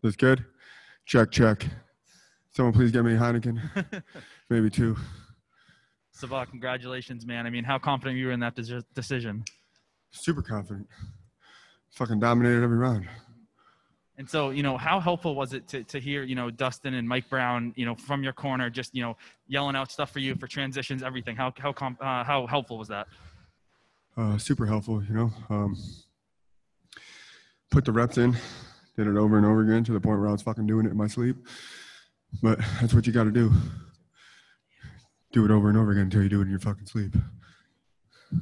This good? Check, check. Someone please get me a Heineken. Maybe two. Sabah, congratulations, man. I mean, how confident you were in that decision? Super confident. Fucking dominated every round. And so, you know, how helpful was it to hear, you know, Dustin and Mike Brown, you know, from your corner, just, you know, yelling out stuff for you for transitions, everything? How helpful was that? Super helpful, you know. Put the reps in, did it over and over again to the point where I was fucking doing it in my sleep. But that's what you got to do. Do it over and over again until you do it in your fucking sleep. I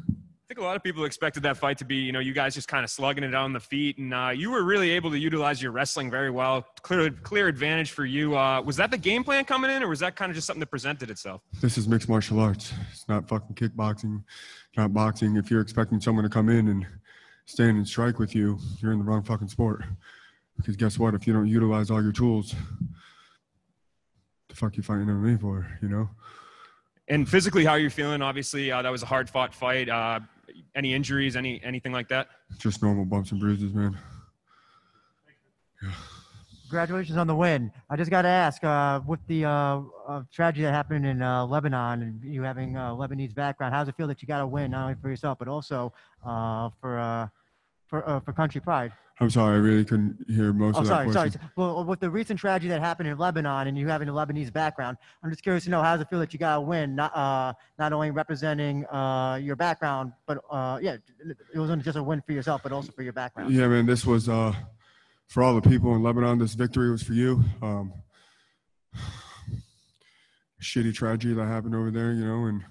think a lot of people expected that fight to be, you know, you guys just kind of slugging it on the feet, and you were really able to utilize your wrestling very well. Clear advantage for you. Was that the game plan coming in, or was that kind of just something that presented itself? This is mixed martial arts. It's not fucking kickboxing, not boxing. If you're expecting someone to come in and stand and strike with you, you're in the wrong fucking sport. Because guess what? If you don't utilize all your tools, the fuck you fighting MMA for, you know? And physically, how are you feeling? Obviously, that was a hard-fought fight. Any injuries, anything like that? Just normal bumps and bruises, man. Yeah. Congratulations on the win. I just got to ask, with the tragedy that happened in Lebanon and you having a Lebanese background, how does it feel that you got to win, not only for yourself, but also for country pride? I'm sorry, I really couldn't hear most of that question. Sorry. Well, with the recent tragedy that happened in Lebanon and you having a Lebanese background, I'm just curious to know, how does it feel that you got to win, not only representing your background, but it wasn't just a win for yourself, but also for your background. Yeah, man, this was for all the people in Lebanon. This victory was for you. Shitty tragedy that happened over there, you know, and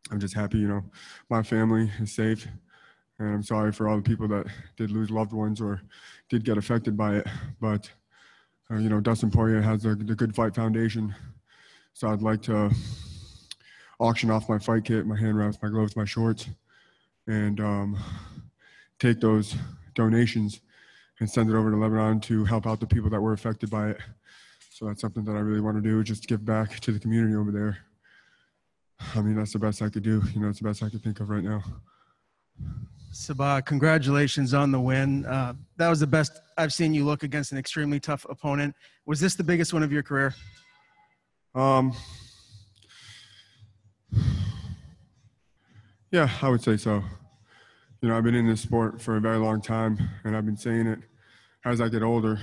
I'm just happy, you know, my family is safe. And I'm sorry for all the people that did lose loved ones or did get affected by it. But, you know, Dustin Poirier has the Good Fight Foundation. So I'd like to auction off my fight kit, my hand wraps, my gloves, my shorts, and take those donations and send it over to Lebanon to help out the people that were affected by it. So that's something that I really want to do, just give back to the community over there. I mean, that's the best I could do. You know, it's the best I could think of right now. Sabah, congratulations on the win. That was the best I've seen you look against an extremely tough opponent. Was this the biggest one of your career? Yeah, I would say so. You know, I've been in this sport for a very long time, and I've been saying it as I get older.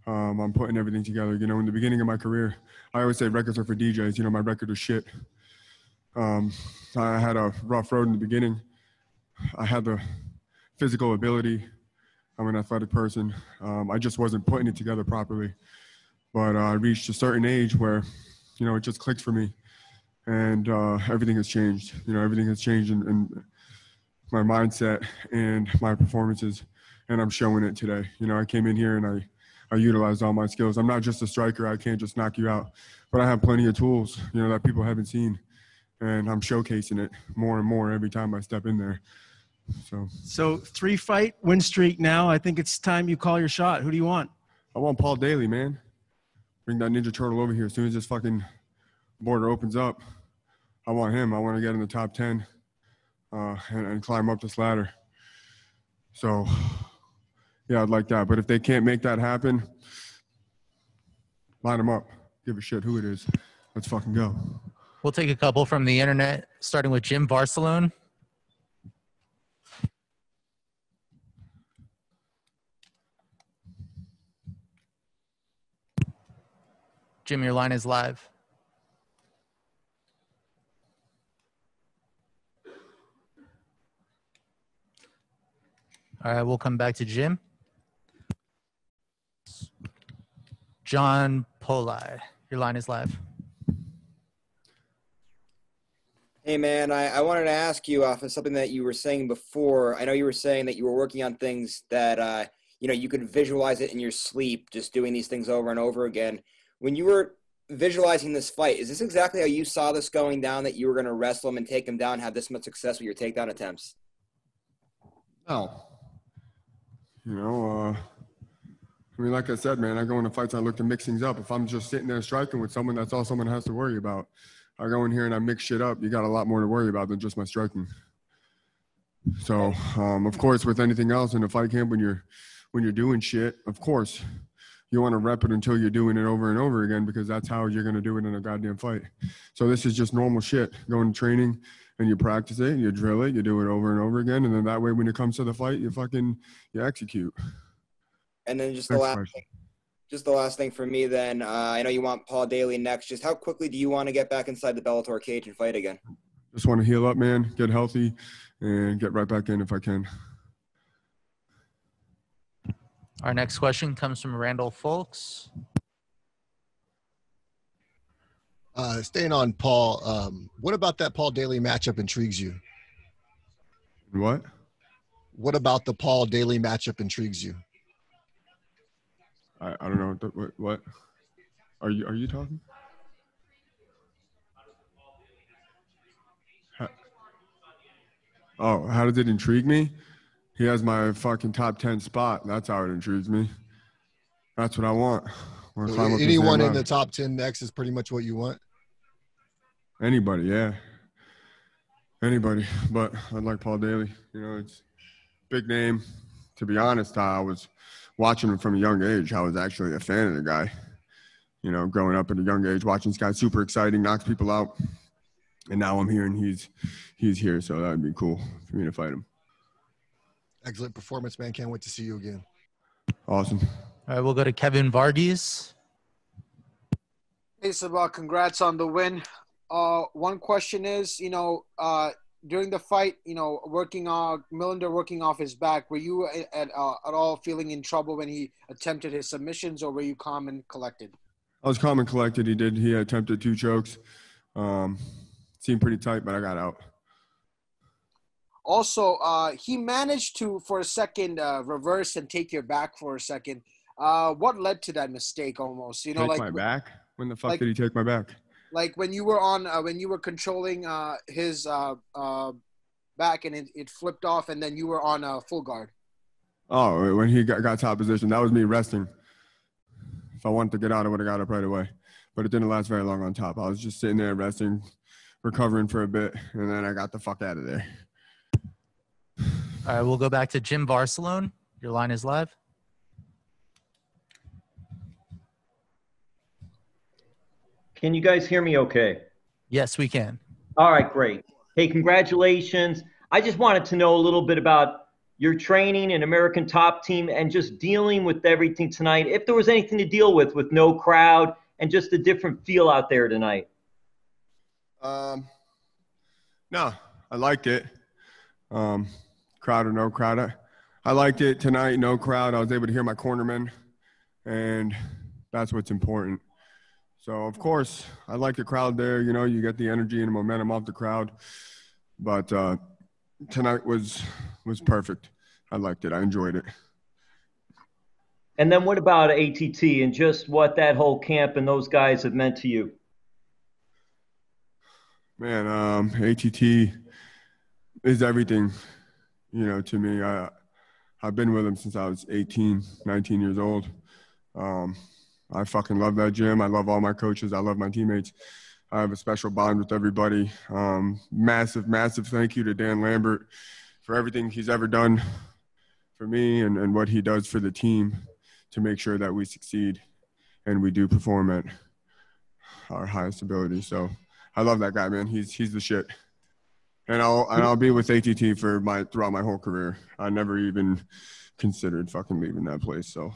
I'm putting everything together. You know, in the beginning of my career, I always say records are for DJs. You know, my record is shit. I had a rough road in the beginning. I had the physical ability. I'm an athletic person. I just wasn't putting it together properly. But I reached a certain age where, you know, it just clicked for me. And everything has changed. You know, everything has changed in my mindset and my performances. And I'm showing it today. You know, I came in here and I utilized all my skills. I'm not just a striker. I can't just knock you out. But I have plenty of tools, you know, that people haven't seen. And I'm showcasing it more and more every time I step in there. So 3-fight win streak now. I think it's time you call your shot. Who do you want? I want Paul Daly, man. Bring that Ninja Turtle over here. As soon as this fucking border opens up, I want him. I want to get in the top 10 and climb up this ladder. So, yeah, I'd like that. But if they can't make that happen, line them up. Give a shit who it is. Let's fucking go. We'll take a couple from the internet, starting with Jim Barcelone. Jim, your line is live. All right, we'll come back to Jim. John Polai, your line is live. Hey, man, I wanted to ask you off of something that you were saying before. I know you were saying that you were working on things that, you know, you could visualize it in your sleep, just doing these things over and over again. When you were visualizing this fight, is this exactly how you saw this going down, that you were going to wrestle him and take him down, have this much success with your takedown attempts? No. You know, I mean, like I said, man, I go into fights, I look to mix things up. If I'm just sitting there striking with someone, that's all someone has to worry about. I go in here and I mix shit up. You got a lot more to worry about than just my striking. So, of course, with anything else in a fight camp, when you're doing shit, of course, you want to rep it until you're doing it over and over again, because that's how you're going to do it in a goddamn fight. So this is just normal shit. Going to training and you practice it, you drill it, you do it over and over again, and then that way when it comes to the fight, you execute. And then just Next the last question. thing. Just the last thing for me then, I know you want Paul Daly next. Just how quickly do you want to get back inside the Bellator cage and fight again? Just want to heal up, man, get healthy, and get right back in if I can. Our next question comes from Randall Folks. Staying on Paul, what about that Paul Daly matchup intrigues you? What? What about the Paul Daly matchup intrigues you? I don't know. What? Are you talking? How does it intrigue me? He has my fucking top 10 spot. That's how it intrigues me. That's what I want. So anyone in the top 10 next is pretty much what you want? Anybody, yeah. Anybody. But I'd like Paul Daly. You know, it's big name. To be honest, I was watching him from a young age. I was actually a fan of the guy. You know, growing up at a young age, watching this guy, super exciting, knocks people out. And now I'm here and he's here, so that would be cool for me to fight him. Excellent performance, man. Can't wait to see you again. Awesome. All right, we'll go to Kevin Varghese. Hey, Sabah, congrats on the win. One question is, during the fight, Millender working off his back, were you at all feeling in trouble when he attempted his submissions, or were you calm and collected? I was calm and collected. He attempted 2 chokes. Seemed pretty tight, but I got out. Also, he managed to, for a second, reverse and take your back for a second. What led to that mistake almost? Take my back? When the fuck did he take my back? Like when you were controlling his back and it flipped off, and then you were on full guard. Oh, when he got top position. That was me resting. If I wanted to get out, I would have got up right away. But it didn't last very long on top. I was just sitting there resting, recovering for a bit, and then I got the fuck out of there. All right, we'll go back to Jim Barcelone. Your line is live. Can you guys hear me okay? Yes, we can. All right, great. Hey, congratulations. I just wanted to know a little bit about your training in American Top Team and just dealing with everything tonight. If there was anything to deal with no crowd and just a different feel out there tonight. No, I liked it. Crowd or no crowd. I liked it tonight, no crowd. I was able to hear my cornermen, and that's what's important. So, of course, I like the crowd there. You know, you get the energy and the momentum off the crowd. But tonight was perfect. I liked it. I enjoyed it. And then what about ATT and just what that whole camp and those guys have meant to you? Man, ATT is everything, you know, to me. I've been with him since I was 18, 19 years old. I fucking love that gym. I love all my coaches. I love my teammates. I have a special bond with everybody. Massive, massive thank you to Dan Lambert for everything he's ever done for me and what he does for the team to make sure that we succeed and we do perform at our highest ability. So I love that guy, man. He's the shit. And I'll be with ATT throughout my whole career. I never even considered fucking leaving that place. So.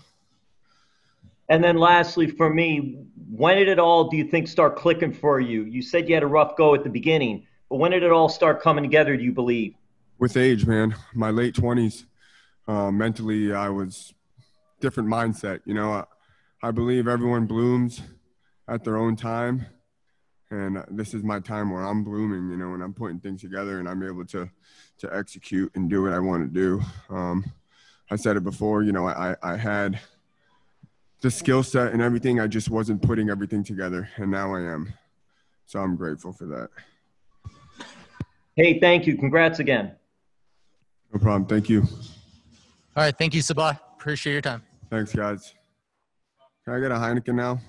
And then lastly, for me, when did it all, do you think, start clicking for you? You said you had a rough go at the beginning, but when did it all start coming together, do you believe? With age, man. My late 20s, mentally, I was different mindset. You know, I believe everyone blooms at their own time. And this is my time where I'm blooming, you know, and I'm putting things together and I'm able to execute and do what I want to do. I said it before, you know, I had the skill set and everything. I just wasn't putting everything together, and now I am. So I'm grateful for that. Hey, thank you. Congrats again. No problem. Thank you. All right. Thank you, Sabah. Appreciate your time. Thanks, guys. Can I get a Heineken now?